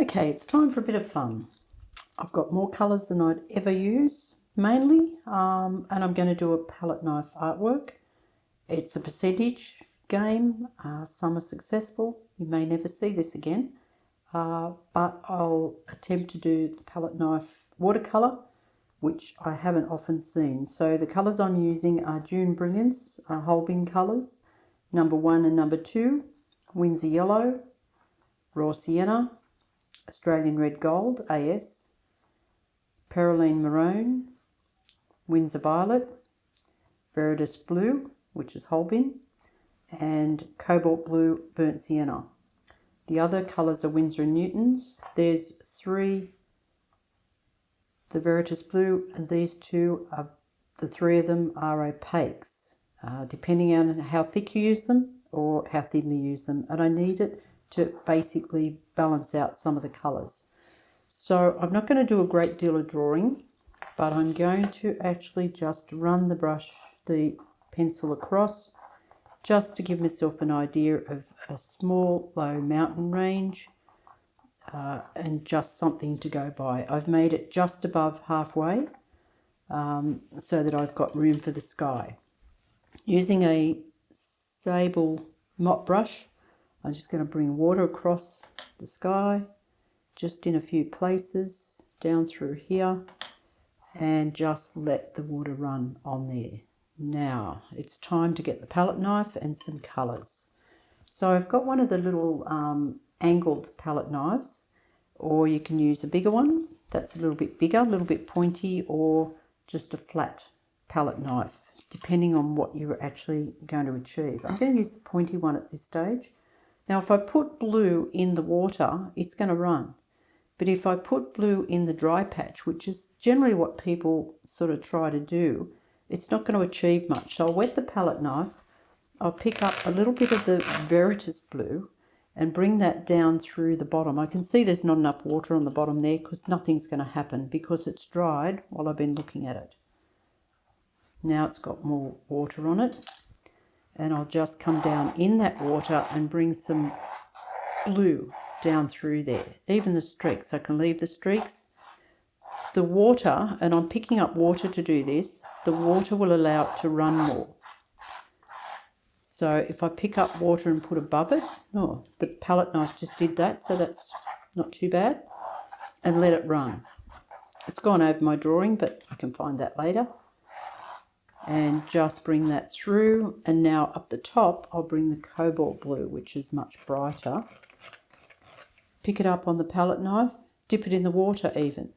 Okay, it's time for a bit of fun. I've got more colours than I'd ever use, mainly, and I'm going to do a palette knife artwork. It's a percentage game. Some are successful. You may never see this again, but I'll attempt to do the palette knife watercolour, which I haven't often seen. So the colours I'm using are June Brilliance, Holbein colours, number 1 and number 2, Windsor Yellow, Raw Sienna, Australian Red Gold, AS, Perylene Maroon, Windsor Violet, Veritas Blue, which is Holbein, and Cobalt Blue, Burnt Sienna. The other colours are Winsor and Newtons. There's 3, the Veritas Blue, and these 2 are, the 3 of them are opaques, depending on how thick you use them or how thin you use them. And I need it to basically balance out some of the colours. So I'm not going to do a great deal of drawing, but I'm going to actually just run the pencil across, just to give myself an idea of a small low mountain range and just something to go by. I've made it just above halfway so that I've got room for the sky. Using a sable mop brush, I'm just going to bring water across the sky, just in a few places, down through here, and just let the water run on there. Now, it's time to get the palette knife and some colours. So I've got one of the little angled palette knives, or you can use a bigger one that's a little bit bigger, a little bit pointy, or just a flat palette knife, depending on what you're actually going to achieve. I'm going to use the pointy one at this stage. Now, if I put blue in the water, it's going to run. But if I put blue in the dry patch, which is generally what people sort of try to do, it's not going to achieve much. So I'll wet the palette knife. I'll pick up a little bit of the Veritas Blue and bring that down through the bottom. I can see there's not enough water on the bottom there because nothing's going to happen because it's dried while I've been looking at it. Now it's got more water on it. And I'll just come down in that water and bring some blue down through there. Even the streaks, I can leave the streaks. The water, and I'm picking up water to do this, the water will allow it to run more. So if I pick up water and put above it, oh, the palette knife just did that, so that's not too bad, and let it run. It's gone over my drawing, but I can find that later. And just bring that through, and now up the top I'll bring the Cobalt Blue, which is much brighter. Pick it up on the palette knife, dip it in the water even.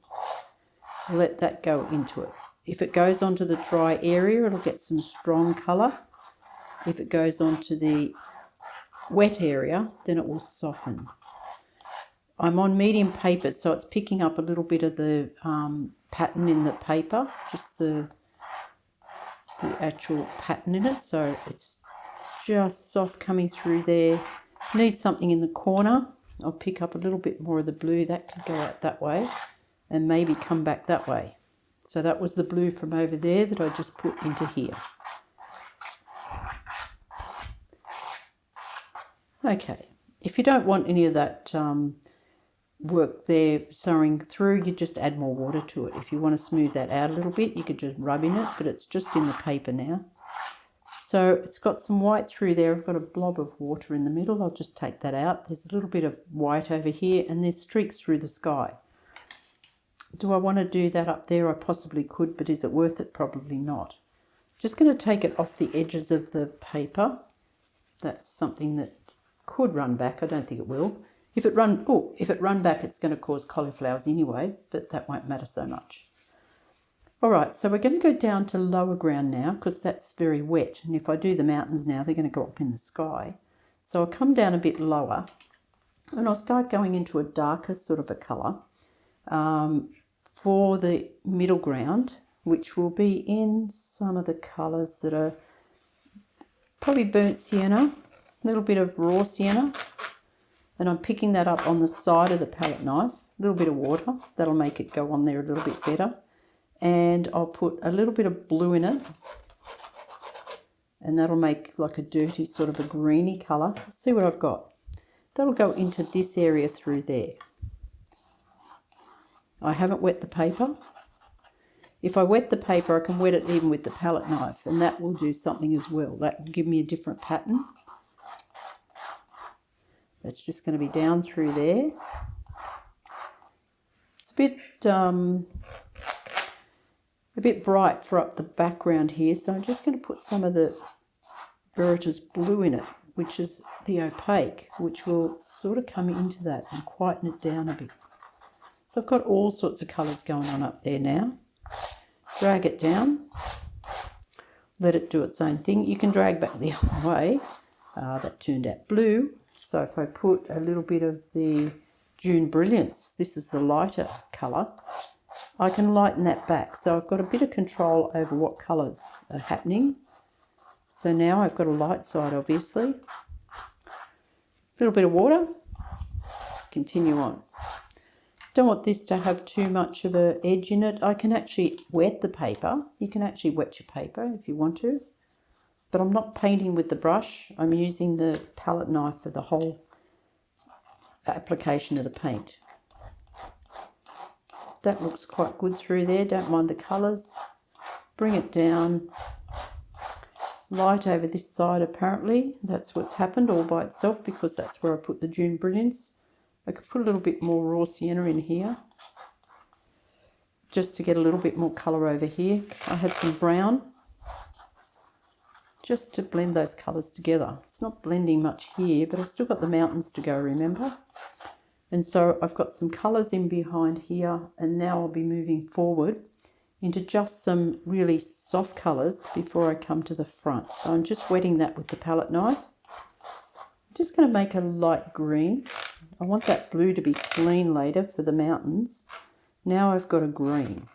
Let that go into it. If it goes onto the dry area, it'll get some strong colour. If it goes onto the wet area, then it will soften. I'm on medium paper, so it's picking up a little bit of the pattern in the paper, just the actual pattern in it, so it's just soft coming through there. Need something in the corner. I'll pick up a little bit more of the blue. That could go out that way and maybe come back that way. So that was the blue from over there that I just put into here. Okay, if you don't want any of that work there sewing through, you just add more water to it. If you want to smooth that out a little bit, you could just rub in it, but it's just in the paper now. So it's got some white through there. I've got a blob of water in the middle. I'll just take that out. There's a little bit of white over here, and there's streaks through the sky. Do I want to do that up there? I possibly could, but is it worth it? Probably not. Just going to take it off the edges of the paper. That's something that could run back. I don't think it will. If it run back, it's going to cause cauliflowers anyway, but that won't matter so much. All right, so we're going to go down to lower ground now because that's very wet. And if I do the mountains now, they're going to go up in the sky. So I'll come down a bit lower and I'll start going into a darker sort of a colour for the middle ground, which will be in some of the colours that are probably burnt sienna, a little bit of raw sienna. And I'm picking that up on the side of the palette knife, a little bit of water, that'll make it go on there a little bit better. And I'll put a little bit of blue in it, and that'll make like a dirty sort of a greeny colour. See what I've got. That'll go into this area through there. I haven't wet the paper. If I wet the paper, I can wet it even with the palette knife, and that will do something as well. That will give me a different pattern. That's just going to be down through there. It's a bit bright for up the background here, so I'm just going to put some of the Veritas blue in it, which is the opaque, which will sort of come into that and quieten it down a bit. So I've got all sorts of colours going on up there now. Drag it down, let it do its own thing. You can drag back the other way. That turned out blue. So if I put a little bit of the June Brilliance, this is the lighter colour, I can lighten that back. So I've got a bit of control over what colours are happening. So now I've got a light side, obviously. A little bit of water. Continue on. Don't want this to have too much of an edge in it. I can actually wet the paper. You can actually wet your paper if you want to. But I'm not painting with the brush. I'm using the palette knife for the whole application of the paint. That looks quite good through there. Don't mind the colours. Bring it down. Light over this side apparently. That's what's happened all by itself because that's where I put the June Brilliance. I could put a little bit more raw sienna in here just to get a little bit more colour over here. I had some brown just to blend those colours together. It's not blending much here, but I've still got the mountains to go, remember? And so I've got some colours in behind here, and now I'll be moving forward into just some really soft colours before I come to the front. So I'm just wetting that with the palette knife. I'm just going to make a light green. I want that blue to be clean later for the mountains. Now I've got a green.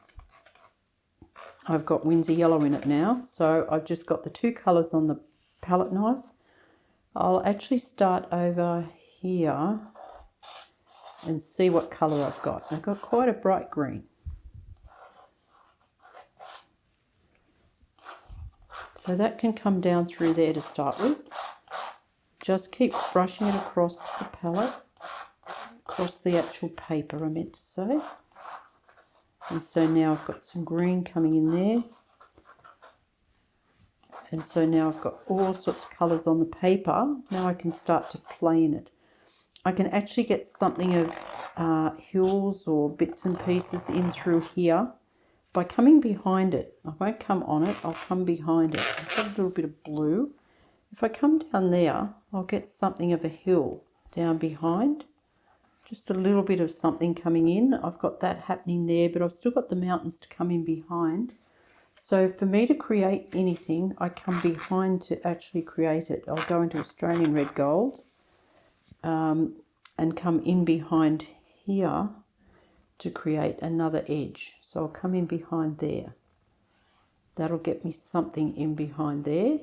I've got Winsor yellow in it now, so I've just got the two colours on the palette knife. I'll actually start over here and see what colour I've got. I've got quite a bright green. So that can come down through there to start with. Just keep brushing it across the palette, across the actual paper I meant to say. And so now I've got some green coming in there. And so now I've got all sorts of colours on the paper. Now I can start to play in it. I can actually get something of hills or bits and pieces in through here by coming behind it. I won't come on it, I'll come behind it. I've got a little bit of blue. If I come down there, I'll get something of a hill down behind. Just a little bit of something coming in. I've got that happening there, but I've still got the mountains to come in behind. So for me to create anything, I come behind to actually create it. I'll go into Australian Red Gold and come in behind here to create another edge. So I'll come in behind there. That'll get me something in behind there.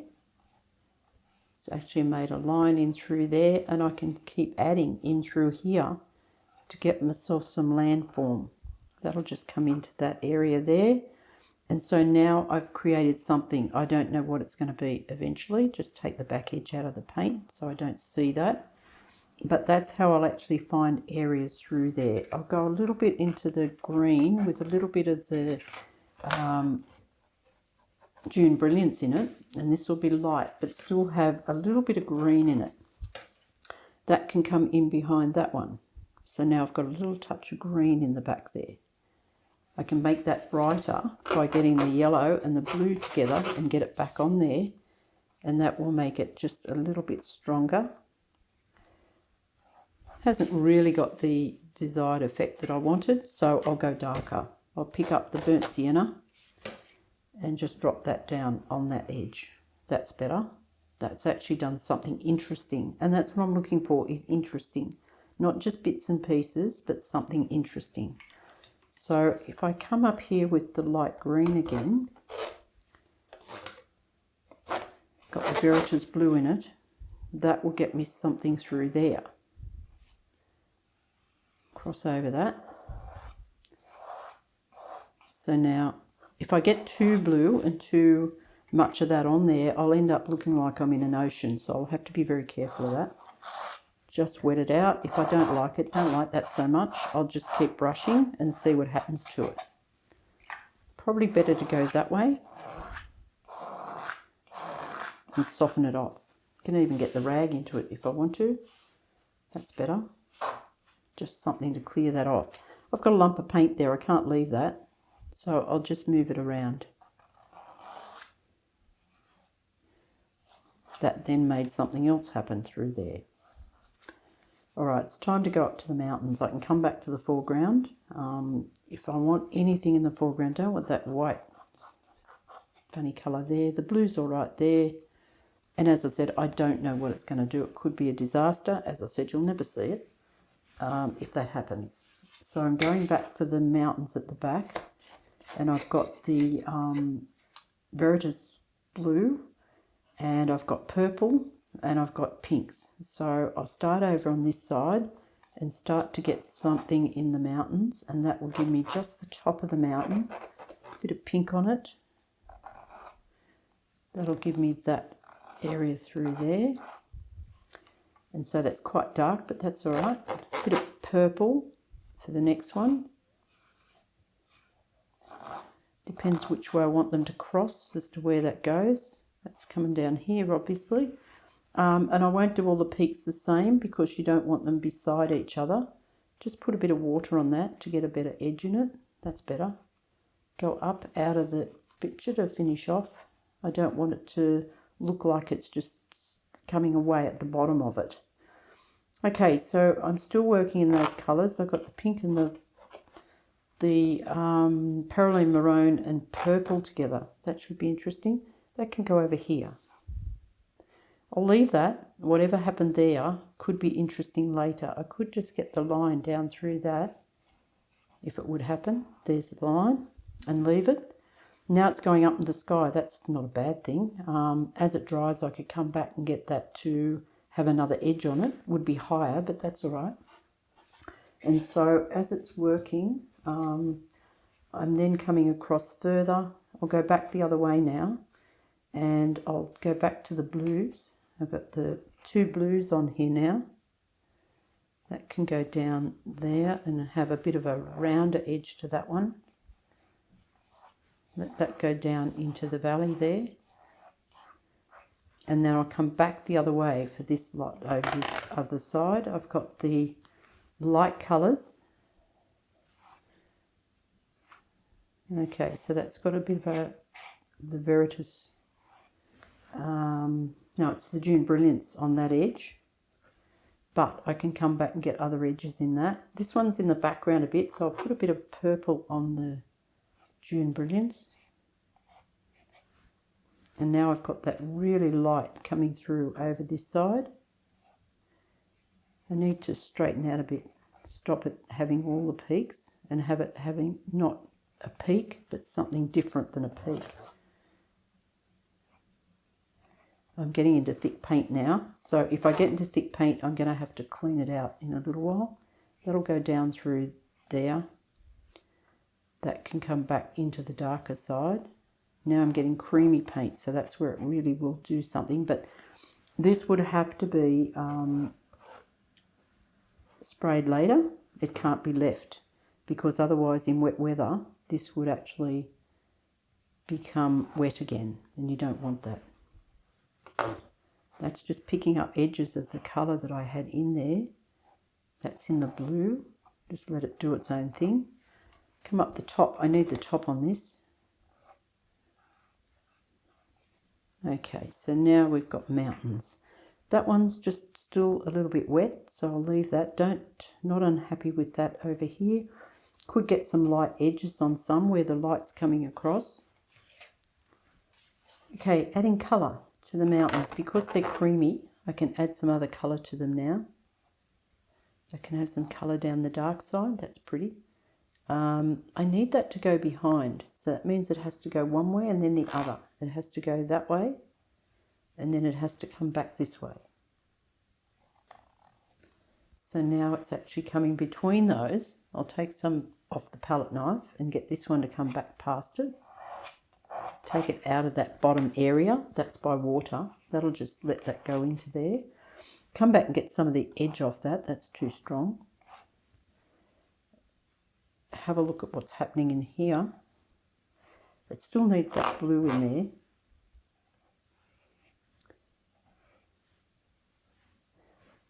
It's actually made a line in through there, and I can keep adding in through here to get myself some landform. That'll just come into that area there. And so now I've created something. I don't know what it's going to be eventually. Just take the back edge out of the paint so I don't see that. But that's how I'll actually find areas through there. I'll go a little bit into the green with a little bit of the June Brilliance in it. And this will be light, but still have a little bit of green in it. That can come in behind that one. So now I've got a little touch of green in the back there. I can make that brighter by getting the yellow and the blue together and get it back on there. And that will make it just a little bit stronger. Hasn't really got the desired effect that I wanted, so I'll go darker. I'll pick up the burnt sienna and just drop that down on that edge. That's better. That's actually done something interesting, and that's what I'm looking for, is interesting. Not just bits and pieces, but something interesting. So if I come up here with the light green again, got the Veritas blue in it, that will get me something through there. Cross over that. So now if I get too blue and too much of that on there, I'll end up looking like I'm in an ocean, so I'll have to be very careful of that. just wet it out. If I don't like it, don't like that so much, I'll just keep brushing and see what happens to it. Probably better to go that way and soften it off. You can even get the rag into it if I want to. That's better. Just something to clear that off. I've got a lump of paint there, I can't leave that, so I'll just move it around. That then made something else happen through there. Alright, it's time to go up to the mountains. I can come back to the foreground. If I want anything in the foreground, don't want that white funny colour there. The blue's alright there. And as I said, I don't know what it's going to do. It could be a disaster. As I said, you'll never see it if that happens. So I'm going back for the mountains at the back. And I've got the Veritas blue. And I've got purple. And I've got pinks. So I'll start over on this side and start to get something in the mountains. And that will give me just the top of the mountain. A bit of pink on it. That'll give me that area through there, and so that's quite dark, but that's all right. A bit of purple for the next one. Depends which way I want them to cross as to where that goes. That's coming down here, obviously. And I won't do all the peaks the same because you don't want them beside each other. Just put a bit of water on that to get a better edge in it. That's better. Go up out of the picture to finish off. I don't want it to look like it's just coming away at the bottom of it. Okay, so I'm still working in those colours. I've got the pink and the Pallate maroon and purple together. That should be interesting. That can go over here. I'll leave that. Whatever happened there could be interesting later. I could just get the line down through that if it would happen. There's the line and leave it. Now it's going up in the sky. That's not a bad thing. As it dries, I could come back and get that to have another edge on it. Would be higher, but that's all right. And so as it's working, I'm then coming across further. I'll go back the other way now, and I'll go back to the blues. I've got the two blues on here now. That can go down there and have a bit of a rounder edge to that one. Let that go down into the valley there. And then I'll come back the other way for this lot over this other side. I've got the light colours. Okay, so that's got a bit of the Veritas. No, it's the June Brilliance on that edge. But I can come back and get other edges in that. This one's in the background a bit, so I'll put a bit of purple on the June Brilliance. And now I've got that really light coming through over this side. I need to straighten out a bit, stop it having all the peaks and have it having not a peak, but something different than a peak. I'm getting into thick paint now, so if I get into thick paint, I'm going to have to clean it out in a little while. That'll go down through there. That can come back into the darker side. Now I'm getting creamy paint, so that's where it really will do something. But this would have to be sprayed later. It can't be left, because otherwise in wet weather, this would actually become wet again, and you don't want that. That's just picking up edges of the colour that I had in there. That's in the blue. Just let it do its own thing. Come up the top. I need the top on this. Okay, so now we've got mountains. That one's just still a little bit wet, so I'll leave that. Not unhappy with that over here. Could get some light edges on some where the light's coming across. Okay, adding colour to the mountains. Because they're creamy, I can add some other colour to them now. I can have some colour down the dark side. That's pretty. I need that to go behind, so that means it has to go one way and then the other. It has to go that way, and then it has to come back this way. So now it's actually coming between those. I'll take some off the palette knife and get this one to come back past it. Take it out of that bottom area. That's by water. That'll just let that go into there. Come back and get some of the edge off that. That's too strong. Have a look at what's happening in here. It still needs that blue in there.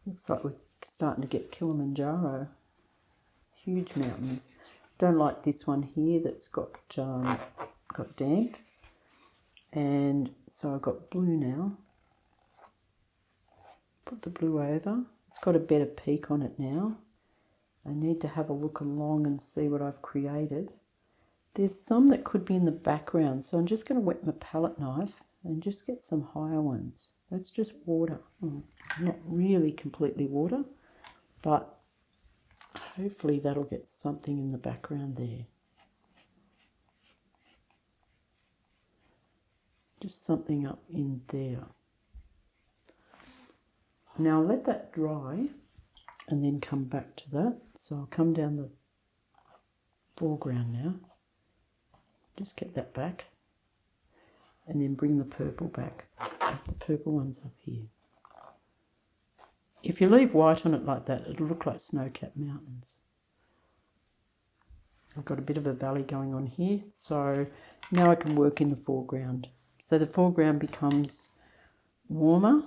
Looks like we're starting to get Kilimanjaro. Huge mountains. Don't like this one here that's got damp. And so I've got blue now. Put the blue over. It's got a better peak on it now. I need to have a look along and see what I've created. There's some that could be in the background, so I'm just going to wet my palette knife and just get some higher ones. That's just water. Not really completely water, but hopefully that'll get something in the background there. Just something up in there. Now let that dry and then come back to that. So I'll come down the foreground now. Just get that back. And then bring the purple back. The purple one's up here. If you leave white on it like that, it'll look like snow-capped mountains. I've got a bit of a valley going on here, so now I can work in the foreground. So the foreground becomes warmer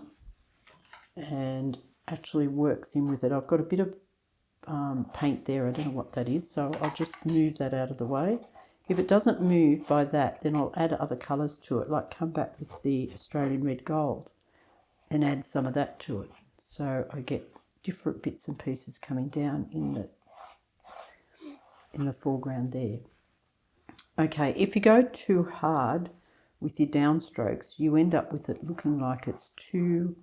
and actually works in with it. I've got a bit of paint there, I don't know what that is, so I'll just move that out of the way. If it doesn't move by that, then I'll add other colours to it, like come back with the Australian Red Gold and add some of that to it. So I get different bits and pieces coming down in the foreground there. Okay, if you go too hard with your downstrokes, you end up with it looking like it's too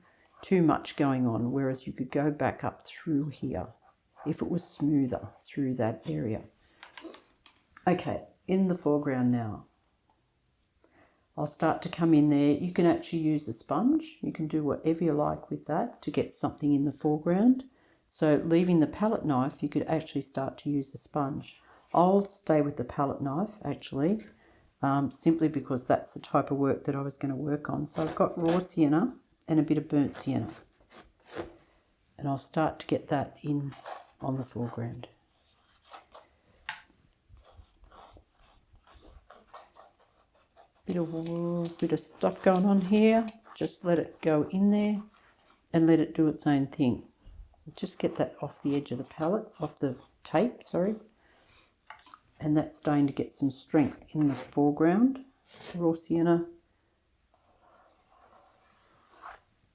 much going on, whereas you could go back up through here if it was smoother through that area. Okay, in the foreground now, I'll start to come in there. You can actually use a sponge. You can do whatever you like with that to get something in the foreground. So leaving the palette knife, you could actually start to use a sponge. I'll stay with the palette knife actually, simply because that's the type of work that I was going to work on. So I've got raw sienna and a bit of burnt sienna. And I'll start to get that in on the foreground. Bit of stuff going on here. Just let it go in there and let it do its own thing. Just get that off the edge of the palette, off the tape, sorry. And that's starting to get some strength in the foreground. Raw sienna.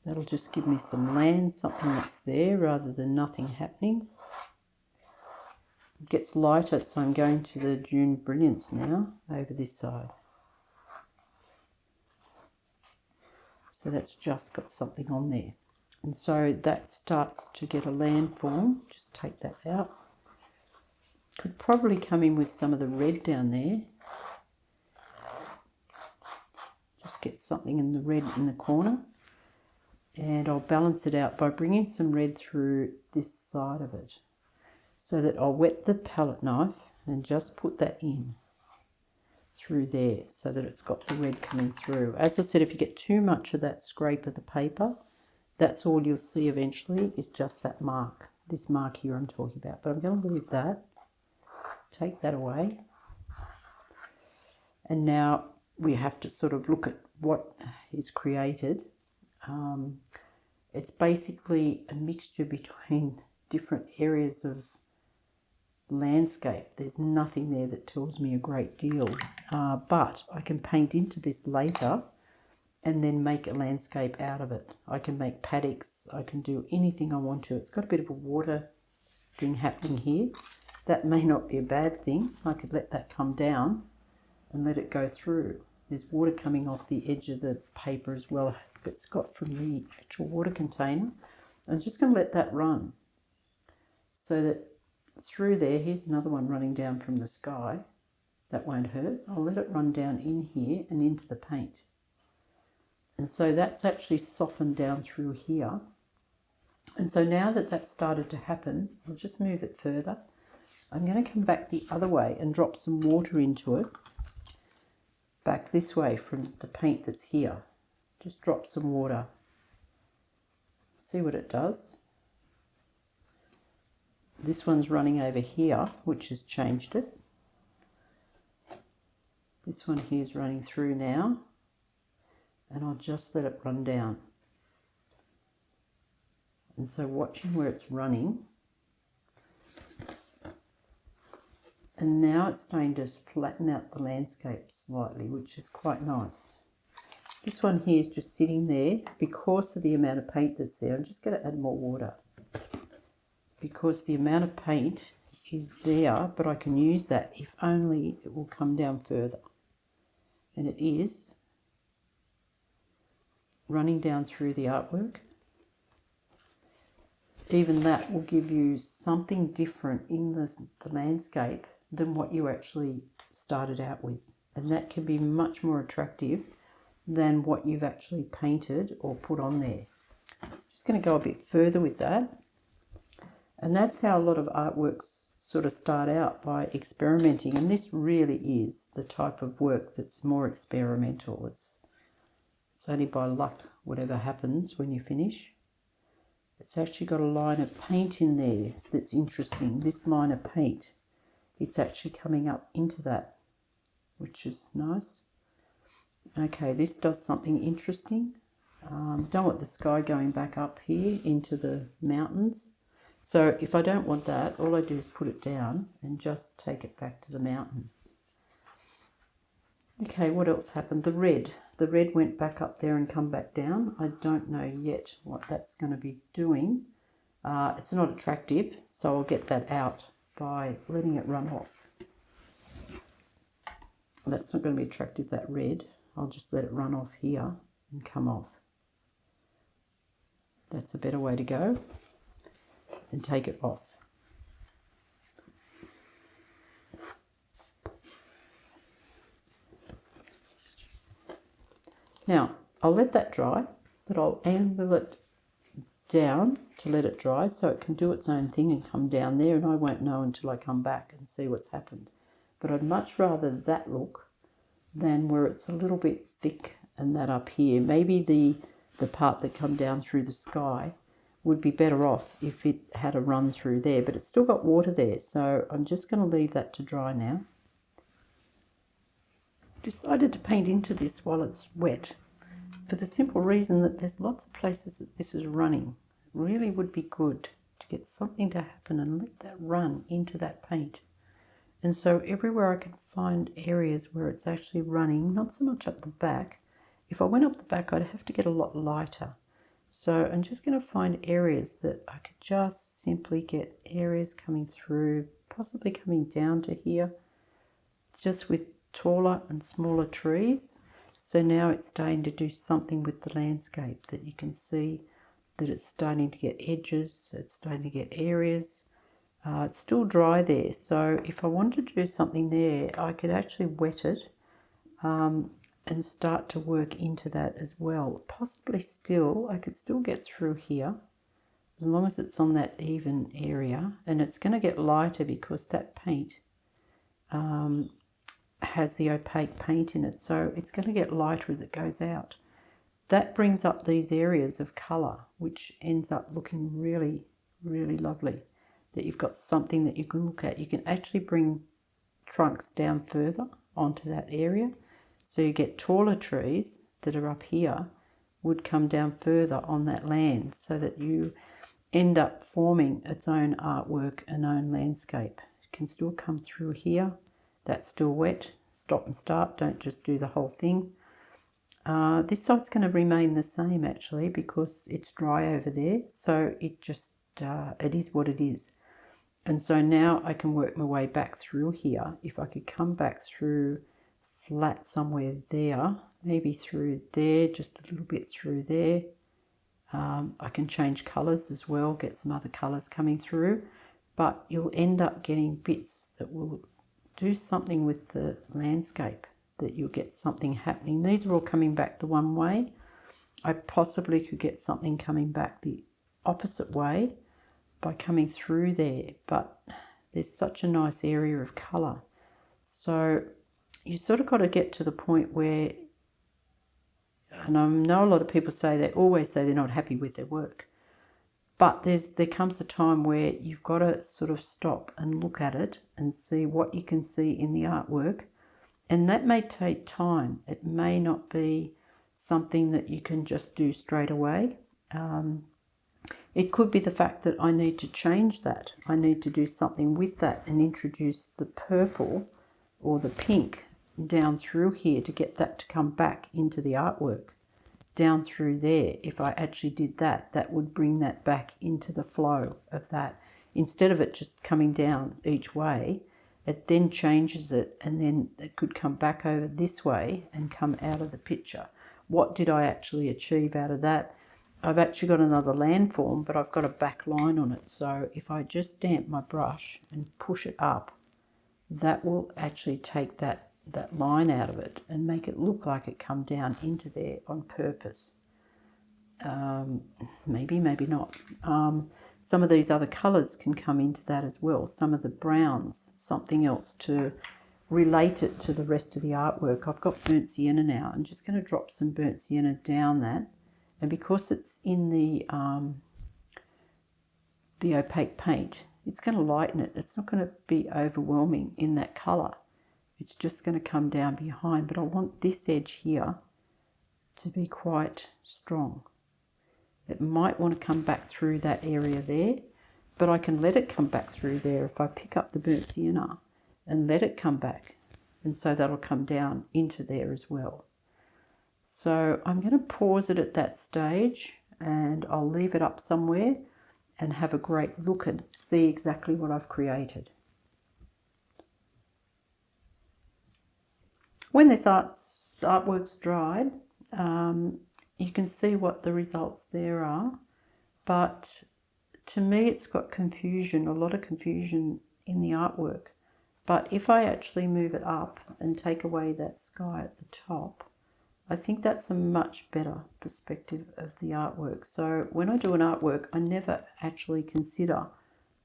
That'll just give me some land, something that's there rather than nothing happening. It gets lighter, so I'm going to the June Brilliance now over this side. So that's just got something on there. And so that starts to get a landform. Just take that out. Could probably come in with some of the red down there. Just get something in the red in the corner. And I'll balance it out by bringing some red through this side of it. So that I'll wet the palette knife and just put that in through there so that it's got the red coming through. As I said, if you get too much of that scrape of the paper, that's all you'll see eventually is just that mark, this mark here I'm talking about. But I'm going to leave that, take that away. And now we have to sort of look at what is created. It's basically a mixture between different areas of landscape. There's nothing there that tells me a great deal, but I can paint into this later and then make a landscape out of it. I can make paddocks, I can do anything I want to. It's got a bit of a water thing happening here. That may not be a bad thing. I could let that come down and let it go through. There's water coming off the edge of the paper as well. It's got from the actual water container. I'm just going to let that run so that through there, here's another one running down from the sky. That won't hurt. I'll let it run down in here and into the paint. And so that's actually softened down through here. And so now that that's started to happen, I'll just move it further. I'm going to come back the other way and drop some water into it. Back this way from the paint that's here. Just drop some water see what it does. This one's running over here, which has changed it. This one here is running through now, and I'll just let it run down. And so watching where it's running, and now it's starting to flatten out the landscape slightly, which is quite nice. This one here is just sitting there because of the amount of paint that's there. I'm just going to add more water because the amount of paint is there, but I can use that if only it will come down further. And it is running down through the artwork. Even that will give you something different in the landscape than what you actually started out with. And that can be much more attractive than what you've actually painted or put on there. Just going to go a bit further with that. And that's how a lot of artworks sort of start out, by experimenting. And this really is the type of work that's more experimental. It's only by luck whatever happens when you finish. It's actually got a line of paint in there that's interesting. This line of paint, it's actually coming up into that, which is nice. Okay, this does something interesting. Don't want the sky going back up here into the mountains. So if I don't want that, all I do is put it down and just take it back to the mountain. Okay, what else happened? The red went back up there and come back down. I don't know yet what that's going to be doing. It's not attractive, so I'll get that out by letting it run off. That's not going to be attractive, that red. I'll just let it run off here and come off. That's a better way to go. And take it off. Now, I'll let that dry, but I'll angle it down to let it dry so it can do its own thing and come down there, and I won't know until I come back and see what's happened. But I'd much rather that look than where it's a little bit thick and that up here. Maybe the part that come down through the sky would be better off if it had a run through there, but it's still got water there, so I'm just going to leave that to dry now. Decided to paint into this while it's wet for the simple reason that there's lots of places that this is running. It really would be good to get something to happen and let that run into that paint. And so everywhere I can find areas where it's actually running, not so much up the back. If I went up the back, I'd have to get a lot lighter. So I'm just going to find areas that I could just simply get areas coming through, possibly coming down to here, just with taller and smaller trees. So now it's starting to do something with the landscape, that you can see that it's starting to get edges, it's starting to get areas. It's still dry there, so if I wanted to do something there, I could actually wet it and start to work into that as well. Possibly still, I could still get through here, as long as it's on that even area, and it's going to get lighter because that paint has the opaque paint in it, so it's going to get lighter as it goes out. That brings up these areas of colour, which ends up looking really, really lovely. That you've got something that you can look at. You can actually bring trunks down further onto that area. So you get taller trees that are up here would come down further on that land, so that you end up forming its own artwork and own landscape. It can still come through here. That's still wet. Stop and start. Don't just do the whole thing. This side's going to remain the same actually because it's dry over there. So it just, it is what it is. And so now I can work my way back through here. If I could come back through flat somewhere there, maybe through there, just a little bit through there. I can change colours as well, get some other colours coming through. But you'll end up getting bits that will do something with the landscape, that you'll get something happening. These are all coming back the one way. I possibly could get something coming back the opposite way by coming through there, but there's such a nice area of colour. So you sort of got to get to the point where, and I know a lot of people say, they always say they're not happy with their work. But there comes a time where you've got to sort of stop and look at it and see what you can see in the artwork. And that may take time. It may not be something that you can just do straight away. It could be the fact that I need to change that. I need to do something with that and introduce the purple or the pink down through here to get that to come back into the artwork. Down through there, if I actually did that, that would bring that back into the flow of that. Instead of it just coming down each way, it then changes it, and then it could come back over this way and come out of the picture. What did I actually achieve out of that? I've actually got another landform, but I've got a back line on it. So if I just damp my brush and push it up, that will actually take that line out of it and make it look like it come down into there on purpose. Maybe not. Some of these other colours can come into that as well. Some of the browns, something else to relate it to the rest of the artwork. I've got burnt sienna now. I'm just going to drop some burnt sienna down that. And because it's in the opaque paint, it's going to lighten it. It's not going to be overwhelming in that colour. It's just going to come down behind. But I want this edge here to be quite strong. It might want to come back through that area there, but I can let it come back through there if I pick up the burnt sienna and let it come back. And so that'll come down into there as well. So I'm going to pause it at that stage, and I'll leave it up somewhere and have a great look and see exactly what I've created. When this artwork's dried, you can see what the results there are, but to me it's got confusion, a lot of confusion in the artwork. But if I actually move it up and take away that sky at the top, I think that's a much better perspective of the artwork. So when I do an artwork, I never actually consider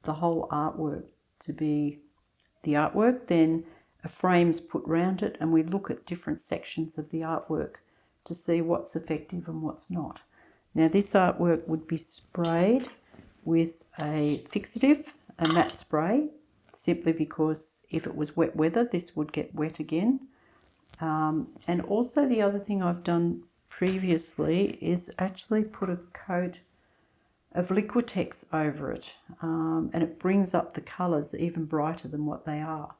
the whole artwork to be the artwork. Then a frame's put round it and we look at different sections of the artwork to see what's effective and what's not. Now this artwork would be sprayed with a fixative, a matte spray, simply because if it was wet weather, this would get wet again. And also the other thing I've done previously is actually put a coat of Liquitex over it, and it brings up the colours even brighter than what they are.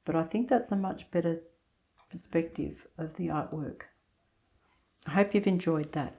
But I think that's a much better perspective of the artwork. I hope you've enjoyed that.